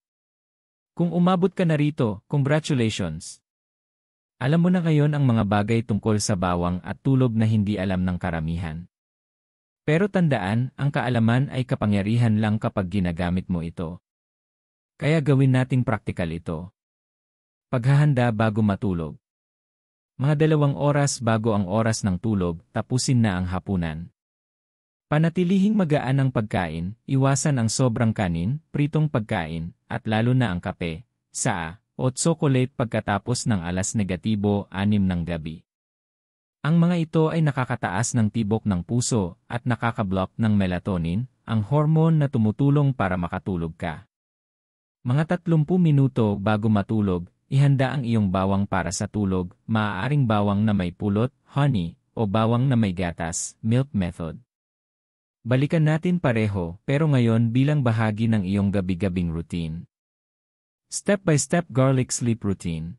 Kung umabot ka na rito, congratulations! Alam mo na ngayon ang mga bagay tungkol sa bawang at tulog na hindi alam ng karamihan. Pero tandaan, ang kaalaman ay kapangyarihan lang kapag ginagamit mo ito. Kaya gawin nating praktikal ito. Paghahanda bago matulog. Mga 2 oras bago ang oras ng tulog, tapusin na ang hapunan. Panatilihing magaan ang pagkain, iwasan ang sobrang kanin, pritong pagkain, at lalo na ang kape, saa, o tsokolate pagkatapos ng 6:00 ng gabi. Ang mga ito ay nakakataas ng tibok ng puso at nakakablock ng melatonin, ang hormone na tumutulong para makatulog ka. Mga 30 minuto bago matulog, ihanda ang iyong bawang para sa tulog, maaaring bawang na may pulot, honey, o bawang na may gatas, milk method. Balikan natin pareho, pero ngayon bilang bahagi ng iyong gabi-gabing routine. Step-by-step garlic sleep routine.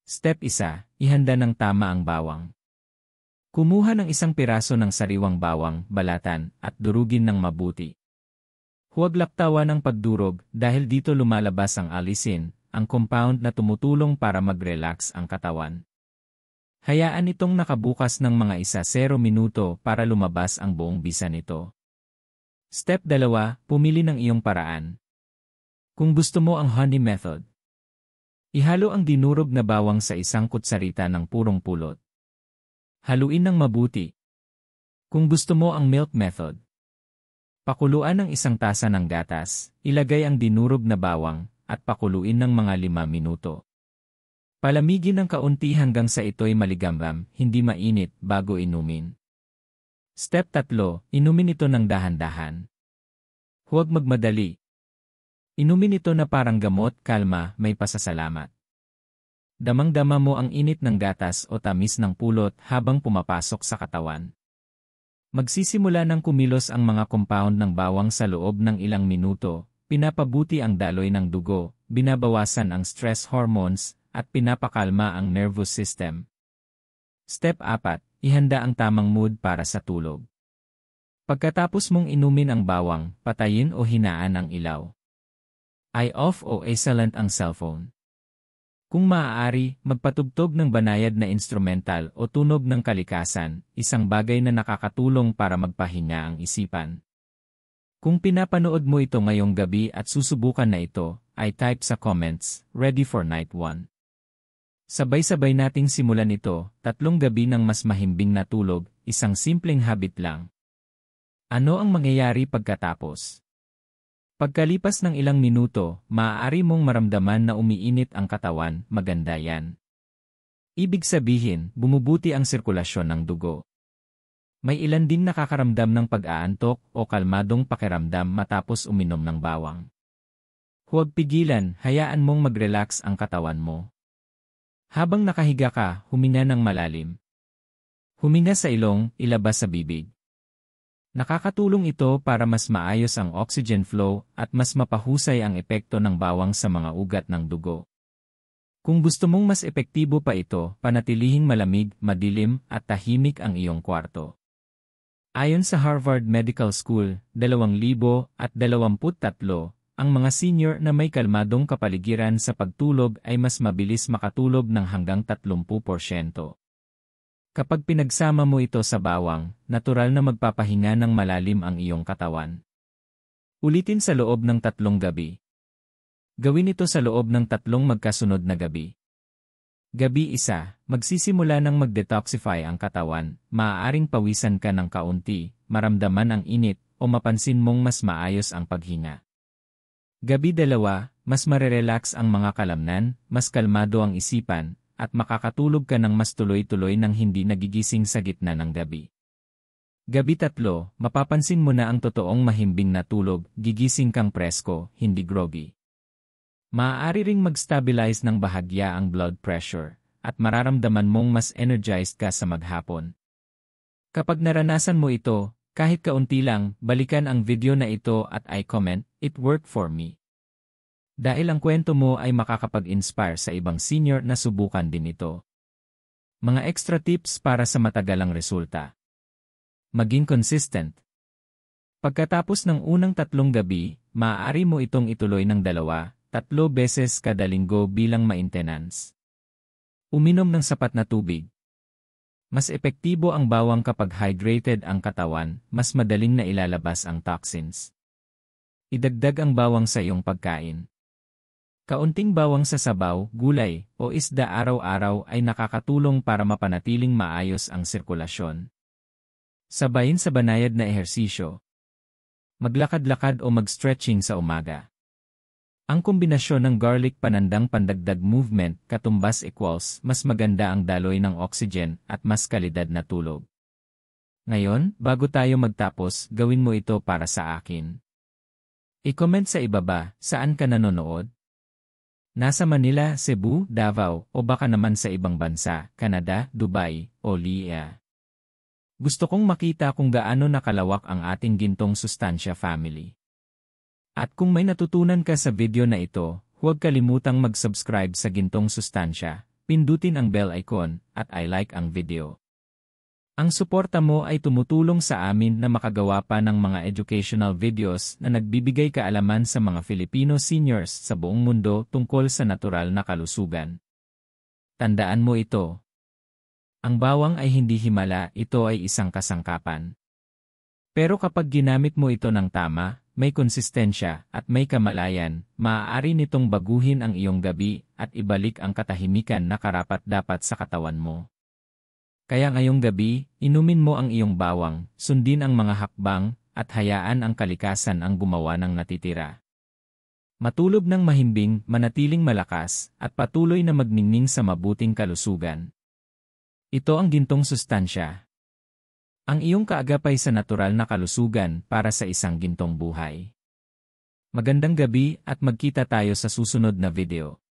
Step 1, ihanda ng tama ang bawang. Kumuha ng 1 piraso ng sariwang bawang, balatan, at durugin ng mabuti. Huwag laktawan ng pagdurog dahil dito lumalabas ang alisin, ang compound na tumutulong para mag-relax ang katawan. Hayaan itong nakabukas ng mga 0 minuto para lumabas ang buong bisa nito. Step 2, pumili ng iyong paraan. Kung gusto mo ang honey method, ihalo ang dinurog na bawang sa 1 kutsarita ng purong pulot. Haluin ng mabuti. Kung gusto mo ang milk method, pakuluan ng 1 tasa ng gatas, ilagay ang dinurog na bawang, at pakuluin ng mga 5 minuto. Palamigin ng kaunti hanggang sa ito'y maligambam, hindi mainit, bago inumin. Step 3, inumin ito ng dahan-dahan. Huwag magmadali. Inumin ito na parang gamot, kalma, may pasasalamat. Damang-dama mo ang init ng gatas o tamis ng pulot habang pumapasok sa katawan. Magsisimula ng kumilos ang mga compound ng bawang sa loob ng ilang minuto, pinapabuti ang daloy ng dugo, binabawasan ang stress hormones, at pinapakalma ang nervous system. Step 4, ihanda ang tamang mood para sa tulog. Pagkatapos mong inumin ang bawang, patayin o hinaan ang ilaw. I-off o silent ang cellphone. Kung maaari, magpatugtog ng banayad na instrumental o tunog ng kalikasan, isang bagay na nakakatulong para magpahinga ang isipan. Kung pinapanood mo ito ngayong gabi at susubukan na ito, ay type sa comments, ready for night 1. Sabay-sabay nating simulan ito, 3 gabi ng mas mahimbing na tulog, isang simpleng habit lang. Ano ang mangyayari pagkatapos? Pagkalipas ng ilang minuto, maaari mong maramdaman na umiinit ang katawan, maganda yan. Ibig sabihin, bumubuti ang sirkulasyon ng dugo. May ilan ding nakakaramdam ng pag-aantok o kalmadong pakiramdam matapos uminom ng bawang. Huwag pigilan, hayaan mong mag-relax ang katawan mo. Habang nakahiga ka, huminga ng malalim. Huminga sa ilong, ilabas sa bibig. Nakakatulong ito para mas maayos ang oxygen flow at mas mapahusay ang epekto ng bawang sa mga ugat ng dugo. Kung gusto mong mas epektibo pa ito, panatilihing malamig, madilim, at tahimik ang iyong kwarto. Ayon sa Harvard Medical School, 2023, ang mga senior na may kalmadong kapaligiran sa pagtulog ay mas mabilis makatulog ng hanggang 30%. Kapag pinagsama mo ito sa bawang, natural na magpapahinga ng malalim ang iyong katawan. Ulitin sa loob ng 3 gabi. Gawin ito sa loob ng 3 magkasunod na gabi. Gabi 1, magsisimula ng mag-detoxify ang katawan, maaaring pawisan ka ng kaunti, maramdaman ang init, o mapansin mong mas maayos ang paghinga. Gabi 2, mas marerelax ang mga kalamnan, mas kalmado ang isipan, at makakatulog ka ng mas tuloy-tuloy nang hindi nagigising sa gitna ng gabi. Gabi 3, mapapansin mo na ang totoong mahimbing na tulog, gigising kang presko, hindi groggy. Maaari ring mag-stabilize ng bahagya ang blood pressure, at mararamdaman mong mas energized ka sa maghapon. Kapag naranasan mo ito, kahit kaunti lang, balikan ang video na ito at i-comment, "It worked for me." Dahil ang kwento mo ay makakapag-inspire sa ibang senior na subukan din ito. Mga extra tips para sa matagalang resulta. Maging consistent. Pagkatapos ng unang 3 gabi, maaari mo itong ituloy ng 2-3 beses kada linggo bilang maintenance. Uminom ng sapat na tubig. Mas epektibo ang bawang kapag hydrated ang katawan, mas madaling na ilalabas ang toxins. Idagdag ang bawang sa iyong pagkain. Kaunting bawang sa sabaw, gulay, o isda araw-araw ay nakakatulong para mapanatiling maayos ang sirkulasyon. Sabayin sa banayad na ehersisyo. Maglakad-lakad o mag-stretching sa umaga. Ang kombinasyon ng garlic panandang pandagdag movement katumbas equals mas maganda ang daloy ng oxygen at mas kalidad na tulog. Ngayon, bago tayo magtapos, gawin mo ito para sa akin. I-comment sa ibaba, saan ka nanonood? Nasa Manila, Cebu, Davao, o baka naman sa ibang bansa, Canada, Dubai, o Liya. Gusto kong makita kung gaano nakalawak ang ating Gintong Sustansya family. At kung may natutunan ka sa video na ito, huwag kalimutang mag-subscribe sa Gintong Sustansya, pindutin ang bell icon, at i-like ang video. Ang suporta mo ay tumutulong sa amin na makagawa pa ng mga educational videos na nagbibigay kaalaman sa mga Filipino seniors sa buong mundo tungkol sa natural na kalusugan. Tandaan mo ito. Ang bawang ay hindi himala, ito ay isang kasangkapan. Pero kapag ginamit mo ito ng tama, may konsistensya at may kamalayan, maaari nitong baguhin ang iyong gabi at ibalik ang katahimikan na karapat-dapat sa katawan mo. Kaya ngayong gabi, inumin mo ang iyong bawang, sundin ang mga hakbang, at hayaan ang kalikasan ang gumawa ng natitira. Matulog ng mahimbing, manatiling malakas, at patuloy na magningning sa mabuting kalusugan. Ito ang Gintong Sustansya. Ang iyong kaagapay sa natural na kalusugan para sa isang gintong buhay. Magandang gabi at magkita tayo sa susunod na video.